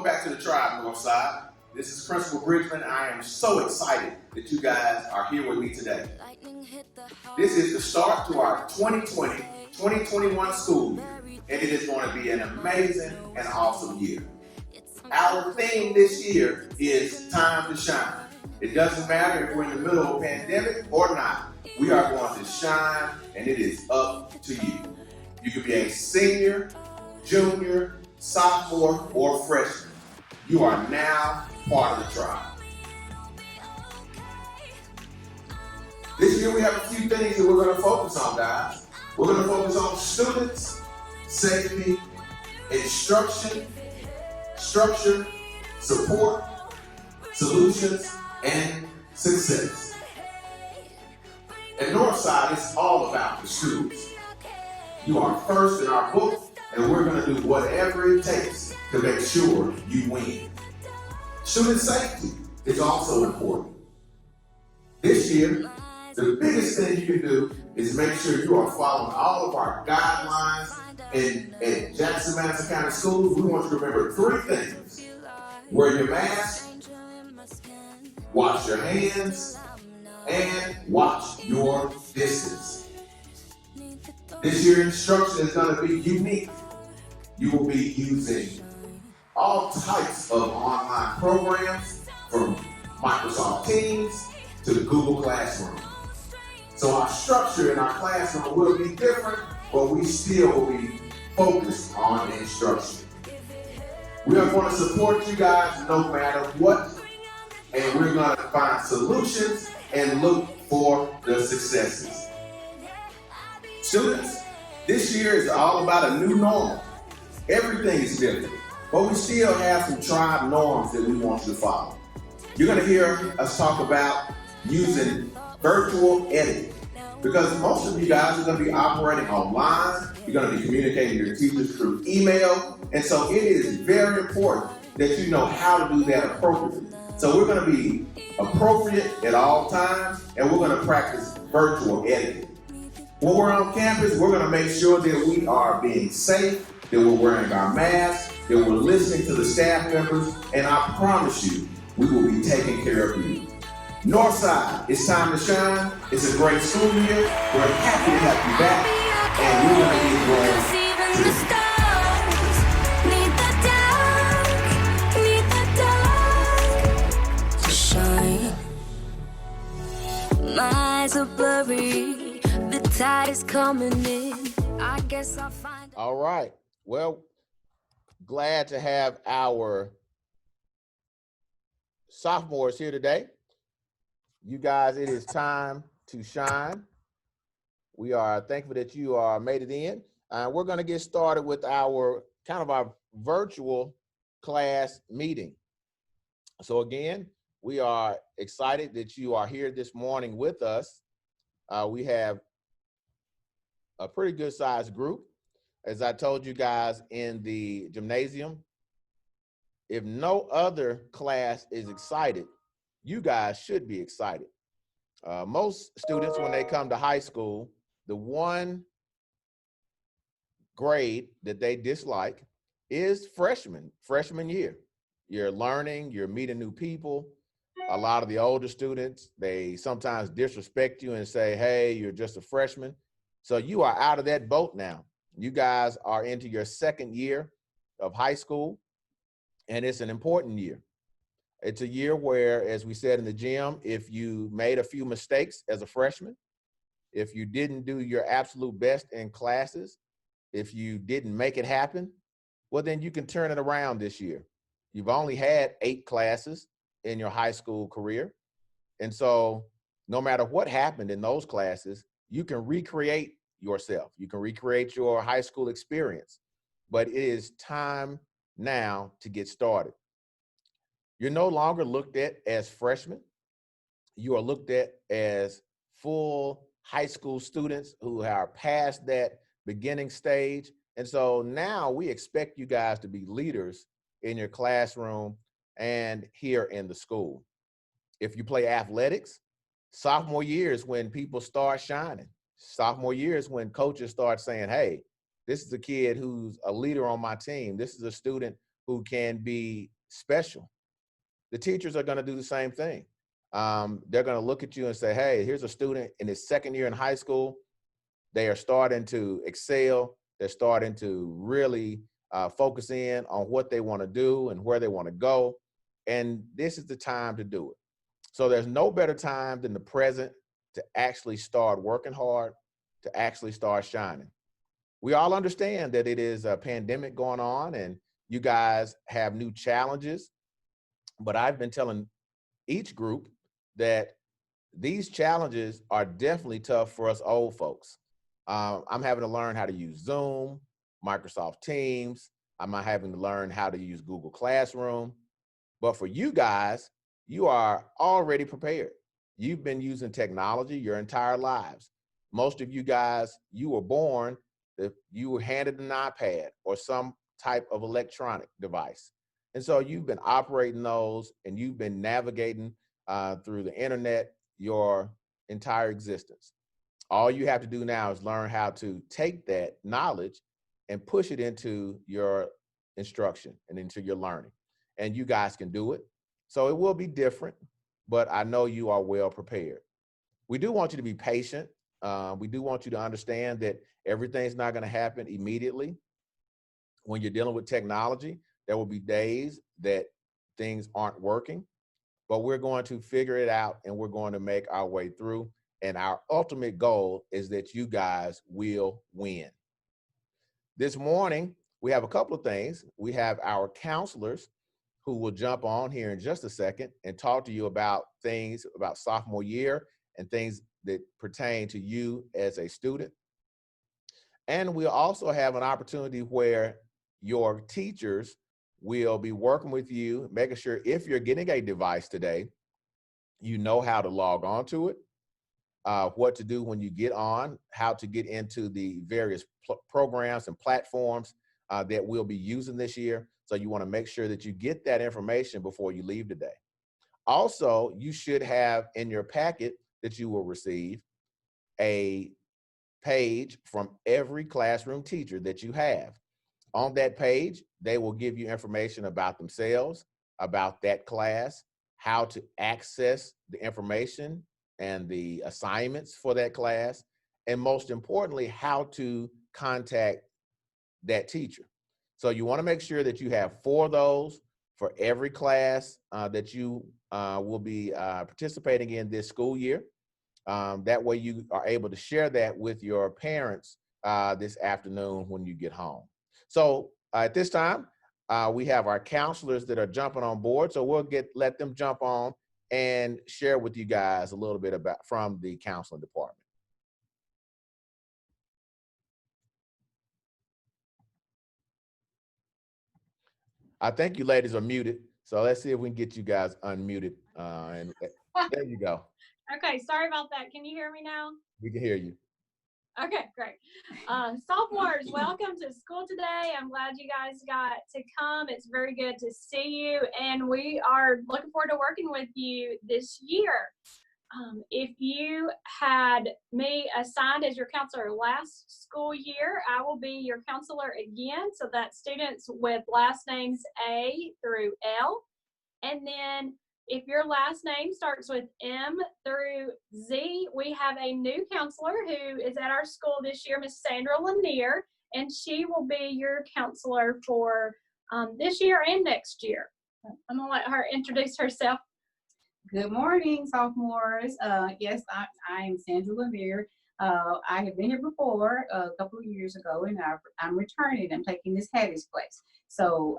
back to the Tribe Northside. This is Principal Bridgman. I am so excited that you guys are here with me today. This is the start to our 2020-2021 school year, and it is going to be an amazing and awesome year. Our theme this year is Time to Shine. It doesn't matter if we're in the middle of a pandemic or not. We are going to shine, and it is up to you. You could be a senior, junior, sophomore, or freshman. You are now part of the tribe. This year we have a few things that we're going to focus on, guys. We're going to focus on students, safety, instruction, structure, support, solutions, and success. At Northside, it's all about the students. You are first in our book, and we're going to do whatever it takes to make sure you win. Student safety is also important. This year, the biggest thing you can do is make sure you are following all of our guidelines. And at Jackson Madison County Schools, we want you to remember 3 things. Wear your mask, wash your hands, and watch your distance. This year's instruction is going to be unique. You will be using all types of online programs, from Microsoft Teams to Google Classroom. So our structure in our classroom will be different, but we still will be focused on instruction. We are going to support you guys no matter what, and we're going to find solutions and look for the successes. Students, this year is all about a new normal. Everything is different, but we still have some tribe norms that we want you to follow. You're going to hear us talk about using virtual editing, because most of you guys are going to be operating online. You're going to be communicating with your teachers through email, and so it is very important that you know how to do that appropriately. So we're going to be appropriate at all times, and we're going to practice virtual editing. When we're on campus, we're going to make sure that we are being safe, that we're wearing our masks, that we're listening to the staff members, and I promise you, we will be taking care of you. Northside, it's time to shine. It's a great school year. We're happy to have you back, and we're going to get going to my eyes are blurry, the tide is coming in. I guess I'll find. All right. Well, glad to have our sophomores here today. You guys, it is time to shine. We are thankful that you are made it in. We're going to get started with our virtual class meeting. So again, we are excited that you are here this morning with us. We have a pretty good sized group. As I told you guys in the gymnasium, if no other class is excited, you guys should be excited. Most students, when they come to high school, the one grade that they dislike is freshman year. You're learning, you're meeting new people. A lot of the older students, they sometimes disrespect you and say, hey, you're just a freshman. So you are out of that boat now. You guys are into your 2nd year of high school, and it's an important year. It's a year where, as we said in the gym, if you made a few mistakes as a freshman, if you didn't do your absolute best in classes, if you didn't make it happen, well, then you can turn it around this year. You've only had 8 classes in your high school career. And so no matter what happened in those classes, you can recreate yourself. You can recreate your high school experience. But it is time now to get started. You're no longer looked at as freshmen. You are looked at as full high school students who are past that beginning stage. And so now we expect you guys to be leaders in your classroom and here in the school. If you play athletics, sophomore year is when people start shining. Sophomore year is when coaches start saying, hey, this is a kid who's a leader on my team. This is a student who can be special. The teachers are going to do the same thing. They're going to look at you and say, hey, here's a student in his second year in high school. They are starting to excel. They're starting to really focus in on what they want to do and where they want to go. And this is the time to do it. So there's no better time than the present to actually start working hard, to actually start shining. We all understand that it is a pandemic going on and you guys have new challenges, but I've been telling each group that these challenges are definitely tough for us old folks. I'm having to learn how to use Zoom, Microsoft Teams. I'm having to learn how to use Google Classroom. But for you guys, you are already prepared. You've been using technology your entire lives. Most of you guys, you were born, you were handed an iPad or some type of electronic device. And so you've been operating those and you've been navigating through the internet your entire existence. All you have to do now is learn how to take that knowledge and push it into your instruction and into your learning. And you guys can do it. So it will be different, but I know you are well prepared. We do want you to be patient. We do want you to understand that everything's not going to happen immediately. When you're dealing with technology, there will be days that things aren't working, but we're going to figure it out and we're going to make our way through. And our ultimate goal is that you guys will win. This morning, we have a couple of things. We have our counselors who will jump on here in just a second and talk to you about things about sophomore year and things that pertain to you as a student. And we'll also have an opportunity where your teachers will be working with you, making sure if you're getting a device today, you know how to log on to it, what to do when you get on, how to get into the various programs and platforms that we'll be using this year. So you want to make sure that you get that information before you leave today. Also, you should have in your packet that you will receive a page from every classroom teacher that you have. On that page, they will give you information about themselves, about that class, how to access the information and the assignments for that class, and most importantly, how to contact that teacher. So you want to make sure that you have 4 of those for every class that you will be participating in this school year. That way you are able to share that with your parents this afternoon when you get home. So at this time, we have our counselors that are jumping on board. So we'll let them jump on and share with you guys a little bit about from the counseling department. I think you ladies are muted. So let's see if we can get you guys unmuted. And there you go. Okay, sorry about that. Can you hear me now? We can hear you. Okay, great. Sophomores, welcome to school today. I'm glad you guys got to come. It's very good to see you, and we are looking forward to working with you this year. If you had me assigned as your counselor last school year, I will be your counselor again. So that's students with last names A through L. And then if your last name starts with M through Z, we have a new counselor who is at our school this year, Miss Sandra Lanier, and she will be your counselor for this year and next year. I'm gonna let her introduce herself. Good morning, sophomores. Yes, I am Sandra Lanier. I have been here before a couple of years ago, and I'm returning. I'm taking Miss Hattie's place. So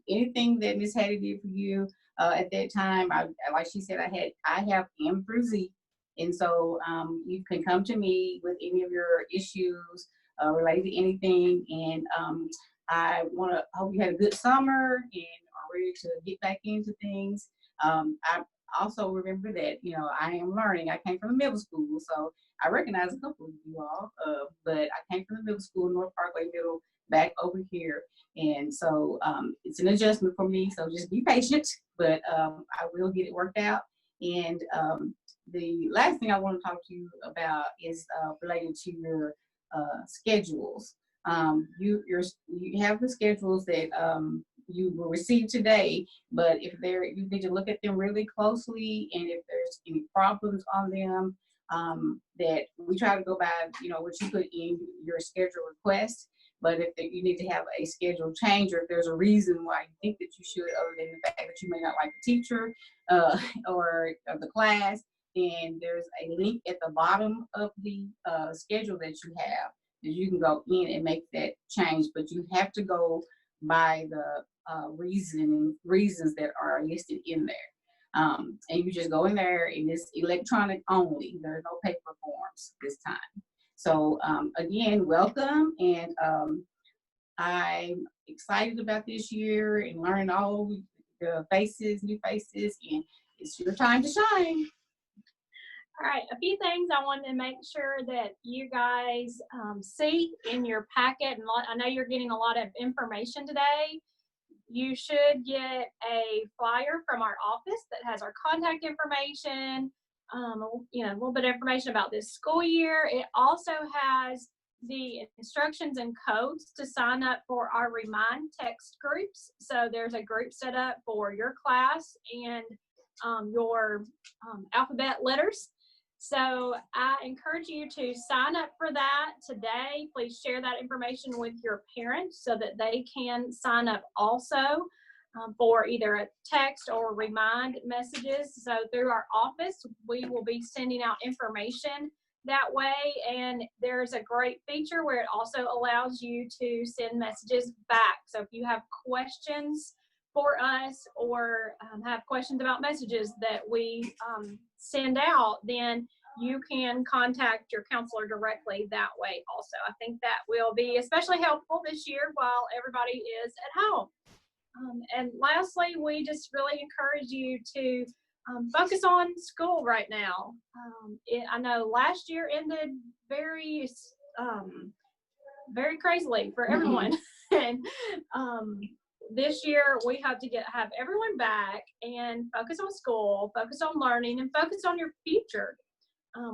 anything that Miss Hattie did for you at that time, like she said, I have M through Z, and so you can come to me with any of your issues related to anything. And I hope you had a good summer and are ready to get back into things. I also remember that, I am learning. I came from the middle school, so I recognize a couple of you all, but I came from the middle school, North Parkway Middle, back over here. And so it's an adjustment for me, so just be patient, but I will get it worked out. And the last thing I want to talk to you about is related to your schedules. You have the schedules that you will receive today, but if you need to look at them really closely, and if there's any problems on them, that we try to go by, what you put in your schedule request. But if you need to have a schedule change, or if there's a reason why you think that you should, other than the fact that you may not like the teacher or the class, then there's a link at the bottom of the schedule that you have that you can go in and make that change. But you have to go by the reasons that are listed in there. And you just go in there, and it's electronic only. There are no paper forms this time. So again, welcome, and I'm excited about this year and learning all the new faces, and it's your time to shine. All right, a few things I wanted to make sure that you guys see in your packet, and I know you're getting a lot of information today. You should get a flyer from our office that has our contact information, a little bit of information about this school year. It also has the instructions and codes to sign up for our Remind text groups. So there's a group set up for your class and your alphabet letters. So I encourage you to sign up for that today. Please share that information with your parents so that they can sign up also for either a text or Remind messages. So through our office, we will be sending out information that way. And there's a great feature where it also allows you to send messages back. So if you have questions for us, or have questions about messages that we send out, then you can contact your counselor directly that way also. I think that will be especially helpful this year while everybody is at home. And lastly, we just really encourage you to focus on school right now. I know last year ended very crazily for everyone. And this year we hope to have everyone back and focus on school, focus on learning, and focus on your future.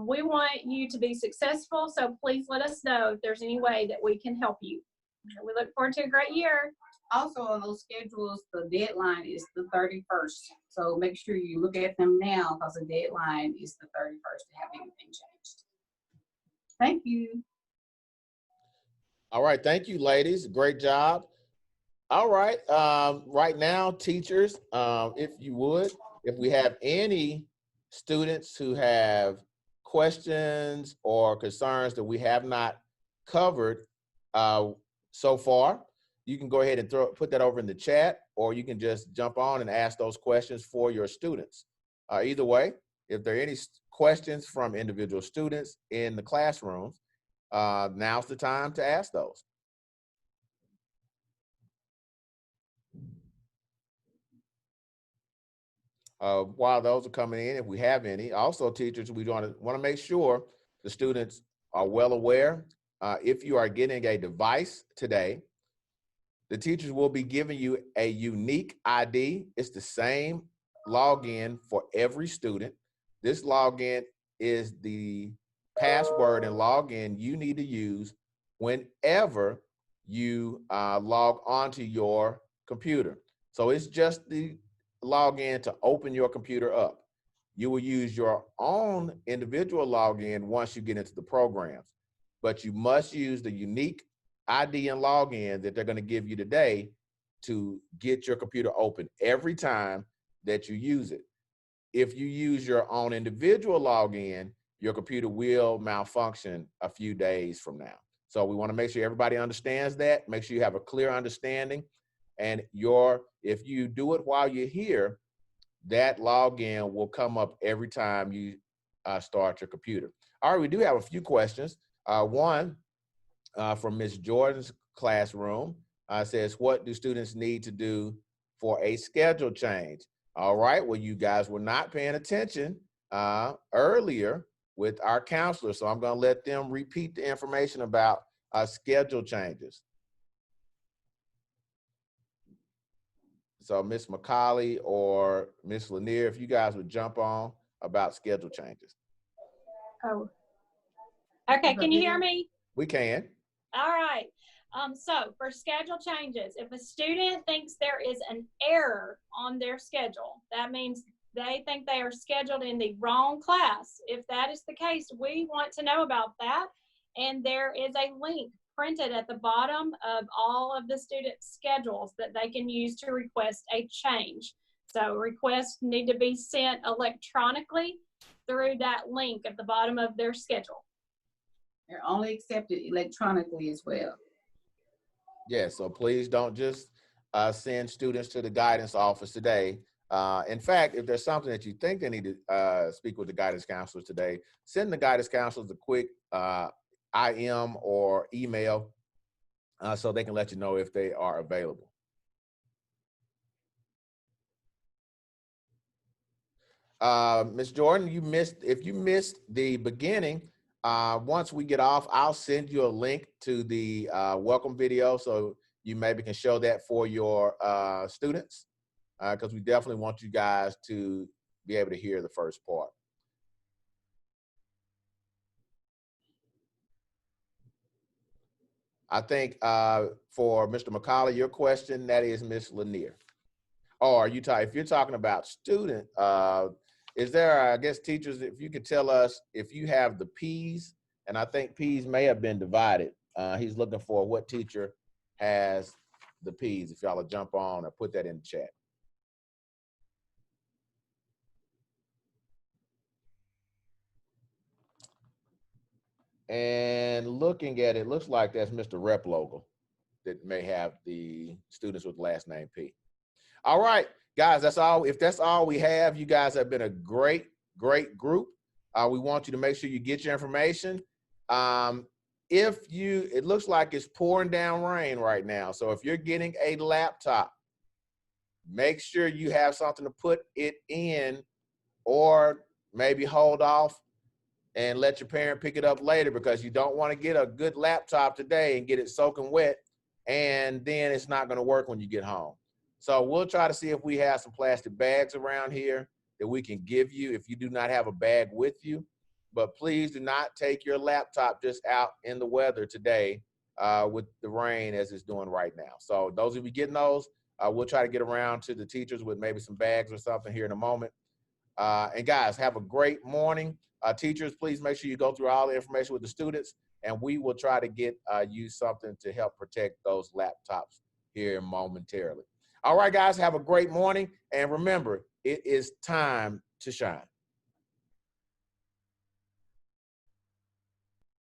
We want you to be successful, so please let us know if there's any way that we can help you. We look forward to a great year. Also on those schedules, the deadline is the 31st. So make sure you look at them now, because the deadline is the 31st to have anything changed. Thank you. All right, thank you, ladies. Great job. All right, right now, teachers, if you would, if we have any students who have questions or concerns that we have not covered so far, you can go ahead and put that over in the chat, or you can just jump on and ask those questions for your students. Either way, if there are any questions from individual students in the classrooms, now's the time to ask those. While those are coming in, if we have any, also teachers, we want to make sure the students are well aware. If you are getting a device today, the teachers will be giving you a unique ID. It's the same login for every student. This login is the password and login you need to use whenever you log onto your computer. So it's just the login to open your computer up. You will use your own individual login once you get into the programs, but you must use the unique ID and login that they're going to give you today to get your computer open every time that you use it. If you use your own individual login, your computer will malfunction a few days from now. So we want to make sure everybody understands that. Make sure you have a clear understanding. And if you do it while you're here, that login will come up every time you start your computer. All right, we do have a few questions. One from Ms. Jordan's classroom says, what do students need to do for a schedule change? All right, well, you guys were not paying attention earlier with our counselor, so I'm going to let them repeat the information about schedule changes. So Ms. McCauley or Ms. Lanier, if you guys would jump on about schedule changes. Oh, okay. Can you hear me? We can. All right. So for schedule changes, if a student thinks there is an error on their schedule, that means they think they are scheduled in the wrong class. If that is the case, we want to know about that. And there is a link printed at the bottom of all of the students' schedules that they can use to request a change. So requests need to be sent electronically through that link at the bottom of their schedule. They're only accepted electronically as well. Yes, so please don't just send students to the guidance office today. In fact, if there's something that you think they need to speak with the guidance counselors today, send the guidance counselors a quick IM or email so they can let you know if they are available. Ms. Jordan, if you missed the beginning, once we get off, I'll send you a link to the welcome video so you maybe can show that for your students, because we definitely want you guys to be able to hear the first part. I think for Mr. McCauley, your question, that is Ms. Lanier. Or if you're talking about student, is there, I guess, teachers, if you could tell us if you have the P's, and I think P's may have been divided. He's looking for what teacher has the P's, if y'all will jump on or put that in the chat. And looking at it, looks like that's Mr. Rep Local that may have the students with last name P. All right, guys, that's all. If that's all we have, you guys have been a great group. We want you to make sure you get your information. It looks like it's pouring down rain right now. So if you're getting a laptop, make sure you have something to put it in, or maybe hold off and let your parent pick it up later, because you don't want to get a good laptop today and get it soaking wet, and then it's not going to work when you get home. So we'll try to see if we have some plastic bags around here that we can give you if you do not have a bag with you. But please do not take your laptop just out in the weather today with the rain as it's doing right now. So those of you getting those, we'll try to get around to the teachers with maybe some bags or something here in a moment. And guys, have a great morning. Teachers, please make sure you go through all the information with the students, and we will try to get you something to help protect those laptops here momentarily. All right, guys, have a great morning. And remember, it is time to shine.